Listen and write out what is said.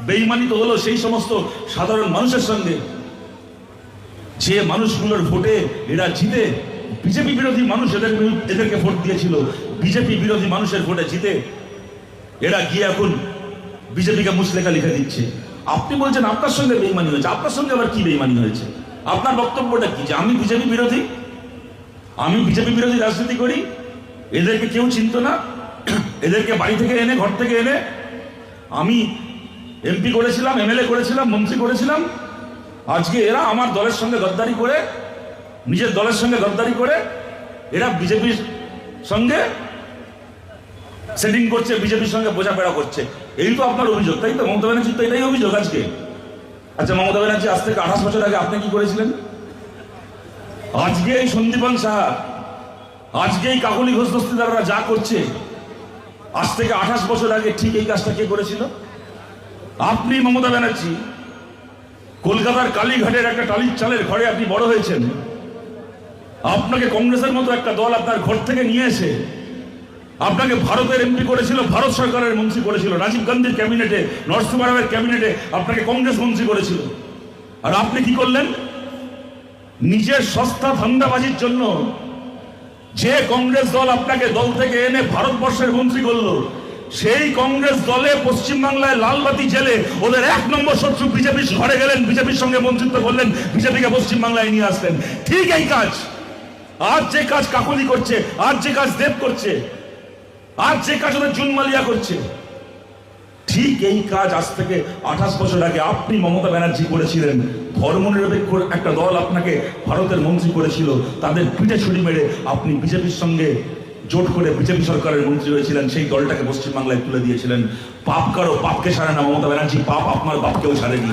বেঈমানি তো হলো সেই সমস্ত সাধারণ মানুষের সঙ্গে যে মানুষগুলোর ভোটে এরা জিতে। বিজেপি বিরোধী মানুষ এদেরকে ভোট দিয়েছিল, বিজেপি বিরোধী মানুষের ভোটে জিতে এরা গিয়ে এখন বিজেপিকে মুচলেখা লিখে দিচ্ছে। আপনি বলছেন আপনার সঙ্গে বেঈমানি হয়েছে, আপনার সঙ্গে আবার কি বেঈমানি হয়েছে? আপনার বক্তব্যটা কি যে আমি বিজেপি বিরোধী, আমি বিজেপি বিরোধী রাজনীতি করি, এদেরকে কেউ চিনত না, এদেরকে বাড়ি থেকে এনে ঘর থেকে এনে আমি এমপি করেছিলাম, এমএলএ করেছিলাম, মন্ত্রী করেছিলাম, আজকে এরা আমার দলের সঙ্গে গদ্দারি করে, নিজের দলের সঙ্গে গদ্দারি করে এরা বিজেপির সঙ্গে সেটিং করছে, বিজেপির সঙ্গে বোঝাপড়া করছে। এই তো আপনার অভিযোগ, তাই তো? মমতা ব্যানার্জির তো এটাই অভিযোগ আজকে। আচ্ছা, মমতা ব্যানার্জি আজ থেকে 28 বছর আগে আপনি কি করেছিলেন? আজকে এই সন্দীপন সাহা, আজকে এই কাকলি ঘোষ দস্তিদাররা যা করছে, আজ থেকে 28 বছর আগে ঠিক এই কাজটা কে করেছিল? আপনি মমতা ব্যানার্জি। কলকাতার কালীঘাটের একটা টালির চালের ঘরে আপনি বড় হয়েছেন। আপনাকে কংগ্রেসের মতো একটা দল আপনার ঘর থেকে নিয়ে এসে আপনাকে ভারতের এমপি করেছিল, ভারত সরকারের মন্ত্রী করেছিল, রাজীব গান্ধীর ক্যাবিনেটে, নরসিংহ ক্যাবিনেটে আপনাকে কংগ্রেস মন্ত্রী করেছিল। আর আপনি কি করলেন? নিজের সস্তা ধান্দাবাজির জন্য যে কংগ্রেস দল আপনাকে দল থেকে এনে ভারতবর্ষের মন্ত্রী করলো, সেই কংগ্রেস দলে পশ্চিমবাংলায় লালবাতি জেলে ওদের 1 নম্বর শত্রু বিজেপির ঘরে গেলেন, বিজেপির সঙ্গে মন্ত্রিত্ব করলেন, বিজেপিকে পশ্চিমবাংলায় নিয়ে আসলেন। ঠিক এই কাজ, আজ যে কাজ কাকলি করছে, আজ যে কাজ দেব করছে, আজ যে কাজ ওদের জুনমালিয়া করছে, ঠিক এই কাজ আজ থেকে 28 বছর আগে আপনি মমতা ব্যানার্জি করেছিলেন। ধর্মনিরপেক্ষ একটা দল আপনাকে ভারতের মন্ত্রী করেছিল, তাদের পিঠে ছুরি মেরে আপনি বিজেপির সঙ্গে জোট করে বিজেপি সরকারের মন্ত্রী হয়েছিলেন, সেই দলটাকে পশ্চিমবাংলায় তুলে দিয়েছিলেন। পাপ কারো পাপকে সারে না মমতা ব্যানার্জি, পাপ আপনার বাপকেও সারেনি।